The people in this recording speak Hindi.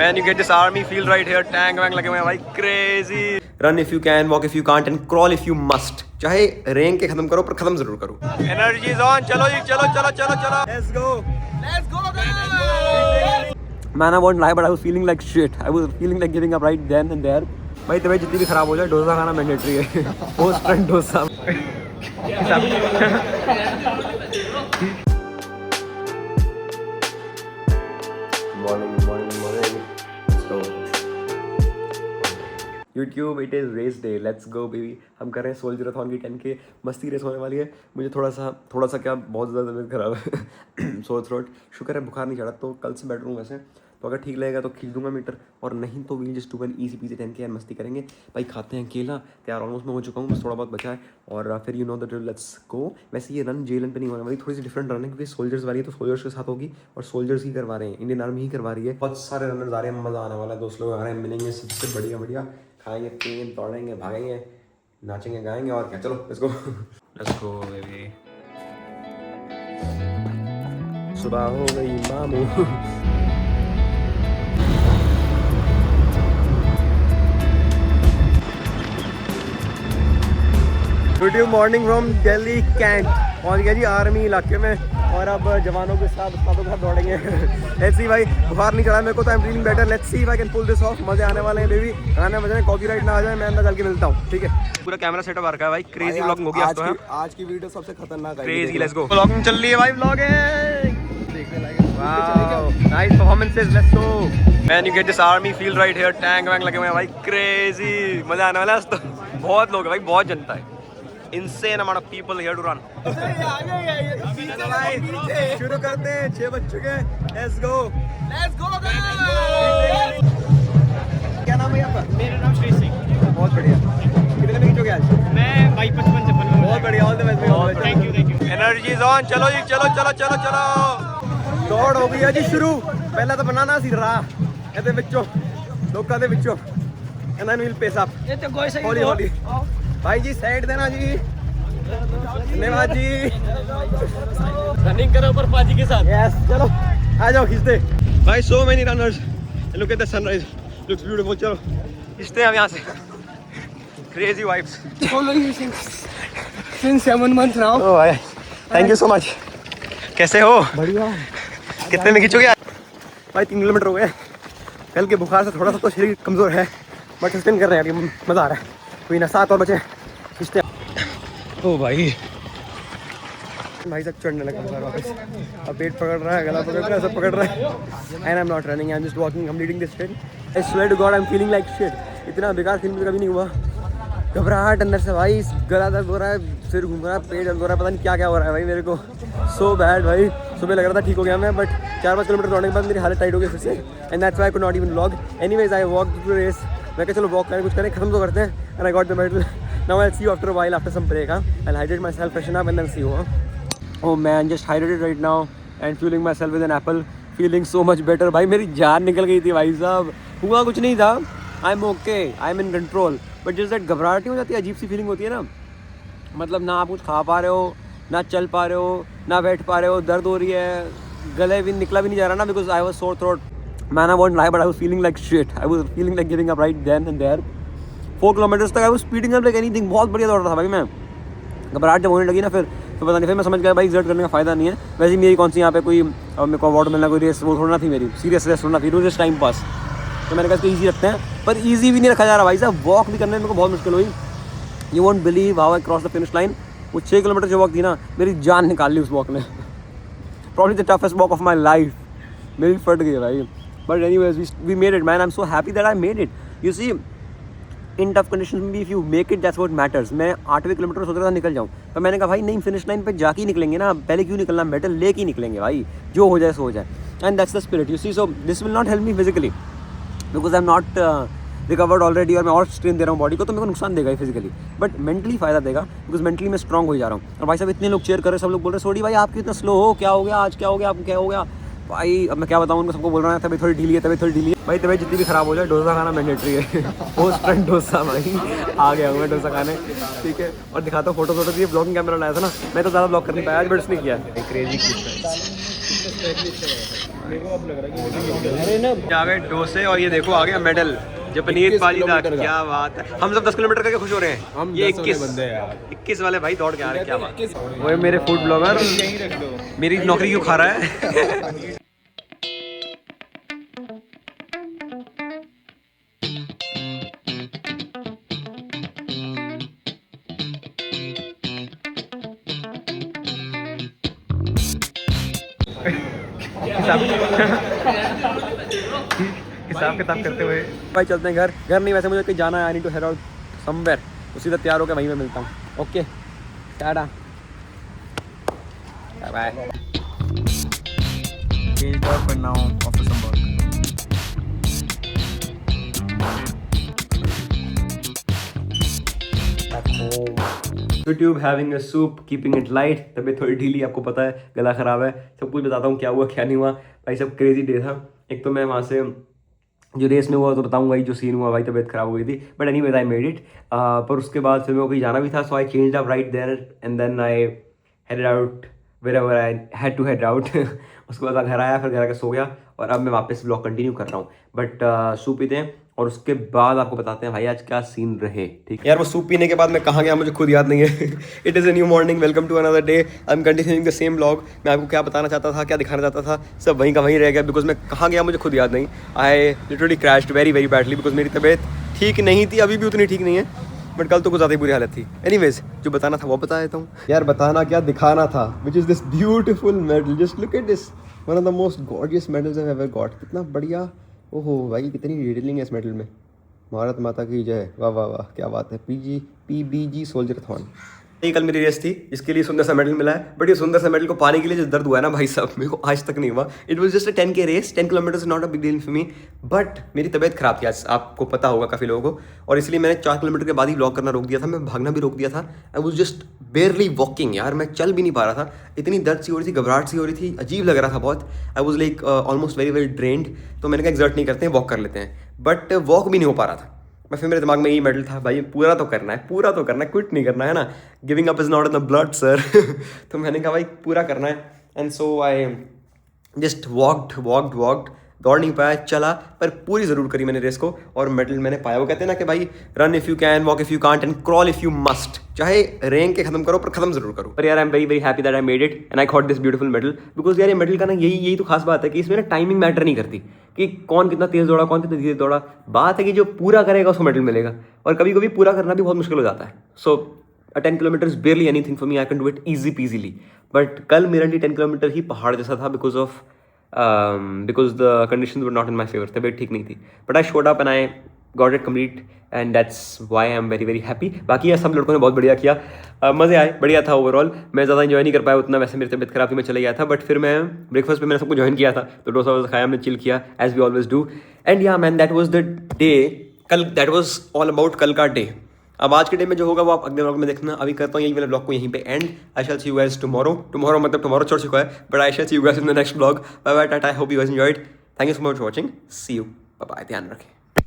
Man, you get this army feel right here. Tank वैंक लगे हुए हैं भाई, crazy. Run if you can, walk if you can't, and crawl if you must. चाहे रैंक के खत्म करो पर खत्म जरूर करो. Energy is on. चलो जी, चलो चलो चलो चलो. Let's go. Let's go guys. Man, I won't lie, but I was feeling like shit. I was feeling like giving up right then and there. भाई तबीयत जितनी भी खराब हो जाए, डोसा खाना मैंडेटरी है. Post front dosa. Morning. Let's go. YouTube, it is race day. Let's go baby. हम कर रहे हैं सोल्जराथॉन की 10K मस्ती रेस होने वाली है. मुझे थोड़ा सा क्या बहुत ज़्यादा तबीयत खराब है. Sore throat. शुक्र है बुखार नहीं चढ़ा, तो कल से बैठ रहा हूँ वैसे. तो अगर ठीक लगेगा तो खींच दूंगा मीटर, और नहीं तो we'll just do an easy peasy 10K and मस्ती करेंगे भाई. खाते हैं केला. तैयार ऑलमोस्ट मैं हो चुका हूँ, बस थोड़ा बहुत बचा है. और फिर you know the drill, let's go. वैसे ये रन जेलन पे नहीं होने वाली, थोड़ी सी डिफरेंट रन है क्योंकि सोल्जर्स वाली है, तो सोल्जर्स के साथ होगी और सोल्जर्स ही करवा रहे हैं, इंडियन आर्मी ही करवा रही है. बहुत सारे रनर्स आ रहे हैं, मज़ा आने वाला है. दोस्त लोग आ रहे हैं, मिलेंगे सबसे बढ़िया. खाएंगे पिएंगे दौड़ेंगे भागेंगे नाचेंगे गाएंगे और क्या. चलो लेट्स गो बेबी. सुबह हो गई मामू. Good morning from Delhi Cantt. पहुंच गया जी आर्मी इलाके में, और अब जवानों के साथ दौड़ेंगे. लेट्स सी भाई, बुखार नहीं चढ़ा मेरे को, तो I am feeling better. Let's see if I can pull this off. मजे आने वाले हैं बेबी. गाने बजाने, कॉपीराइट ना आ जाए, मैं अंदर चल के मिलता हूँ. ठीक है, पूरा कैमरा सेटअप आ रखा है भाई. क्रेजी व्लॉगिंग होगी आज तो. आज की वीडियो सबसे खतरनाक है. क्रेजी. Let's go. व्लॉगिंग चल रही है भाई. व्लॉगिंग देखने लायक. Wow, nice performances. Let's go. Man, you get this army feel right here. Tank वैंक लगे हुए हैं भाई. क्रेजी. मजा आने वाला है आज तो. बहुत लोग हैं भाई, बहुत जनता है. Insane amount of people here to run. शुरू करते हैं. 6 बज चुके हैं. Let's go guys. क्या नाम है आपका? मेरा नाम श्री सिंह. बहुत बढ़िया. कितने में खींचोगे आज? मैं भाई 55 में. बहुत बढ़िया. All the best. Thank you. Energy is on. चलो जी, चलो. दौड़ हो गई है जी शुरू. पहला तो बनाना सी राह ਇਹਦੇ ਵਿੱਚੋਂ ਲੋਕਾਂ ਦੇ ਵਿੱਚੋਂ ਇਹਨਾਂ ਨੂੰ ਪੇਸ ਅਪ. ये तो कोई सही हौली भाई जी. साइड देना जी. धन्यवाद जी. रनिंग करो पर पाजी के साथ. यस, चलो आ जाओ खींचते भाई. So many runners. Look at the sunrise, looks beautiful. चलो खींचते हैं अब यहाँ से. Crazy vibes. Since 7 months now. ओ भाई, थैंक यू सो मच. कैसे हो? बढ़िया. कितने में खींचोगे भाई? 3 किलोमीटर हो गए. कल के बुखार से थोड़ा सा तो शरीर कमज़ोर है, बट सस्टेन कर रहे हैं अभी. मज़ा आ रहा है. कोई ना, 7 और बचे. खींचते. ओ भाई सब चढ़ने लगा बुखार वापस. अब पेट पकड़ रहा है, गला पकड़ रहा है, सब पकड़ रहा है. And I am not running, I am just walking, completing this train. I swear to God I am feeling like shit. इतना बेकार फील मुझे कभी नहीं हुआ. घबराहट अंदर से भाई. गला दर्द हो रहा है, सिर घूम रहा है, पेट दर्द हो रहा है, पता नहीं क्या हो रहा है भाई मेरे को. सो बैड भाई. सुबह लग रहा था ठीक हो गया मैं, बट 4-5 किलोमीटर दौड़ने के बाद मेरी हालत टाइट हो गई फिर से. And that's why I could not even vlog. Anyways I walk to race. मैं कहा चलो वॉक करें, कुछ करें, खत्म तो करते हैं. And I got the medal. Now I'll see you after a while, after some break. I'll hydrate myself, freshen up, and then see you. Oh man, just hydrated right now and fueling myself with an apple. Feeling so much better. भाई मेरी जान निकल गई थी भाई साहब. हुआ कुछ नहीं था. I'm okay. I'm in control. But just that घबराहट हो जाती है, अजीब सी फीलिंग होती है ना. मतलब ना आप कुछ खा पा रहे हो, ना चल पा रहे हो, ना बैठ पा रहे हो, दर्द हो रही है, गले भी निकला भी नहीं जा रहा ना, because I was sore throat. Man, I won't lie, but I was feeling like shit. I was feeling like giving up right then and there. 4 kilometres तक I was speeding up like anything. बहुत बढ़िया दौड़ रहा था भाई मैं. घबराहट जब होने लगी ना, फिर पता नहीं, फिर मैं समझ गया भाई एक्सर्ट करने का फ़ायदा नहीं है. वैसे मेरी कौन सी यहाँ पे कोई मेरे को अवार्ड मिलना, कोई रेस वो थोड़ा ना थी मेरी. सीरियस रेस थोड़ा ना थी, रोज टाइम पास. तो मैंने कहा इसको ईजी रखते हैं, पर ईजी भी नहीं रखा जा रहा भाई साहब. वॉक भी करने में मेरे को बहुत मुश्किल हुई. You won't believe how I cross the finish line. वो 6 किलोमीटर जो वॉक थी ना, मेरी जान निकाल ली उस वॉक ने. Probably the toughest walk of my life. मेरी फट गई भाई. But anyways we made it. Man, I am so happy that I made it. You see, in tough condition में भी if you make it that's what matters. मैं 8वें किलोमीटर सोच रहा था निकल जाऊँ, पर मैंने कहा भाई नहीं, फिनिश लाइन पे जाके ही निकलेंगे ना, पहले क्यों निकलना, मेडल लेके ही निकलेंगे भाई. जो हो जाए सो हो जाए. And that's the spirit. You see, so this will not help me physically because I am not recovered already, और मैं और स्ट्रेन दे रहा हूँ बॉडी को, तो मेरे को नुकसान देगा फिजिकली, बट मेंटली फ़ायदा देगा बिकॉज मेंटली मैं स्ट्रॉन्ग हो जा रहा हूँ. और भाई साहब इतने लोग चेयर कर रहे, सब लोग बोल रहे सोडी भाई आप इतना स्लो हो, क्या हो गया आज, क्या हो गया आपको, क्या हो गया भाई. अब मैं क्या बताऊँ उनको, सबको बोल रहा है तबीयत थोड़ी ढीली है, तबीयत थोड़ी ढीली है. भाई तबीयत जितनी भी खराब हो जाए, डोसा खाना मैंडेटरी है. पोस्ट फ्रंट डोसा भाई. आ गया हूँ मैं डोसा खाने. ठीक है, और दिखाता हूँ फोटो. ये ब्लॉगिंग कैमरा लाया था ना, मैं तो ज़्यादा ब्लॉग कर नहीं पाया आज, बट उसने किया. क्रेजी अरे ना आ गए डोसे और ये देखो आ गया मेडल जपनीत पालीदा। क्या बात है, हम सब 10 किलोमीटर करके खुश हो रहे हैं। हम ये 10 वाले बंदे हैं यार। 21 वाले भाई दौड़ के आ रहे हैं। क्या बात। वो मेरे फूड ब्लॉगर मेरी नौकरी क्यों खा रहा है। हिसाब किताब करते हुए भाई चलते हैं घर। घर नहीं, वैसे मुझे कहीं जाना है। I need to head out somewhere. तो सीधा तैयार होकर वहीं पे मिलता हूँ। Okay tata bye bye. YouTube having a soup keeping it light. तबीयत थोड़ी ढीली, आपको पता है गला खराब है। सब कुछ बताता हूँ क्या हुआ क्या नहीं हुआ भाई। सब क्रेजी डे था। एक तो मैं वहाँ से जो रेस में हुआ तो बताऊंगा ही, जो सीन हुआ भाई तबीयत खराब हो गई थी। But anyways I made it. पर उसके बाद फिर मेरे को कहीं जाना भी था, so I changed up right there and then I headed out wherever I had to head out. उसके बाद घर आया, फिर घर आके सो गया और अब मैं वापस ब्लॉग कंटिन्यू कर रहा हूँ। बट सूप पीते हैं और उसके बाद आपको बताते हैं भाई आज क्या सीन रहे। ठीक यार, वो सूप पीने के बाद मैं कहाँ गया मुझे खुद याद नहीं है। It is a new morning, welcome to another day. I am continuing the same blog. मैं आपको क्या बताना चाहता था, क्या दिखाना चाहता था, सब वहीं का वहीं रह गया। बिकॉज मैं कहाँ गया मुझे खुद याद नहीं। I literally crashed very very badly because मेरी तबीयत ठीक नहीं थी, अभी भी उतनी ठीक नहीं है। बट कल तो कुछ ज़्यादा ही बुरी हालत थी। एनीवेज जो बताना था वो बता देता हूँ यार। बताना क्या, दिखाना था, which is this beautiful medal. Just look at this, one of the most gorgeous medals I have ever got. कितना बढ़िया, ओहो भाई कितनी डिटेलिंग है इस मेडल में। भारत माता की जय, वाह वाह वाह, क्या बात है। PBG सोल्जरथॉन। ये कल मेरी रेस थी, इसके लिए सुंदर सा मेडल मिला है। बट ये सुंदर सा मेडल को पाने के लिए जो दर्द हुआ है ना भाई साहब, मेरे को आज तक नहीं हुआ। It was just a 10K race, 10 kilometer not a big deal for me. But मेरी तबीयत खराब थी आज, आपको पता होगा काफ़ी लोगों को, और इसलिए मैंने 4 किलोमीटर के बाद ही वॉक करना रोक दिया था। मैं भागना भी रोक दिया था। आई वाज जस्ट बेयरली वॉकिंग यार, मैं चल भी नहीं पा रहा था। इतनी दर्द सी हो रही थी, घबराहट सी हो रही थी, अजीब लग रहा था बहुत। I was like almost very very drained. तो मैंने कहा एक्सर्ट नहीं करते हैं, वॉक कर लेते हैं। बट वॉक भी नहीं हो पा रहा था। मैं फिर मेरे दिमाग में यही मेडल था भाई, पूरा तो करना है, पूरा तो करना है, क्विट नहीं करना है ना। Giving up is not in the blood sir. तो मैंने कहा भाई पूरा करना है। And so I just walked. दौड़ नहीं पाया, चला, पर पूरी ज़रूर करी मैंने रेस को और मेडल मैंने पाया। वो कहते हैं ना कि भाई run if you can, walk if you can't and crawl if you must. चाहे रेंग के खत्म करो पर खत्म जरूर करो। पर यार I am very very happy that I made it and I got this beautiful medal. Because यार ये मेडल का ना यही तो खास बात है कि इसमें ना टाइमिंग मैटर नहीं करती कि कौन कितना तेज दौड़ा, कौन कितना धीरे दौड़ा। बात है कि जो पूरा करेगा उसको मेडल मिलेगा। और कभी कभी पूरा करना भी बहुत मुश्किल हो जाता है। So 10 kilometre is barely anything for me, I can do it easy peasily. But कल मेरे लिए 10 किलोमीटर ही पहाड़ जैसा था because the conditions were not in my favor. तबीयत ठीक नहीं थी, but I showed up and I got it complete and that's why I am very very happy. बाकी यार सब लड़कों ने बहुत बढ़िया किया, मज़े आए, बढ़िया था ओवरऑल। मैं ज़्यादा इन्जॉय नहीं कर पाया उतना, वैसे मेरी तबीयत खराब थी, मैं चले गया था। बट फिर मैं ब्रेकफास्ट पे मैंने सबको ज्वाइन किया था, तो डोसा वोसा खाया, हमने चिल किया as we always do. And yeah man that was the day कल, दैट वॉज ऑल अबाउट कल का डे। अब आज के डे में जो होगा वो आप अगले ब्लॉग में देखना। अभी करता हूँ यही वाले ब्लॉग को यहीं पे end. I shall see you guys tomorrow मतलब टुमारो छोड़ चुका है, but I shall see you guys in the next blog. Bye bye, tata, I hope you guys enjoyed. Thank you so much for watching, see you, bye bye, ध्यान रखें।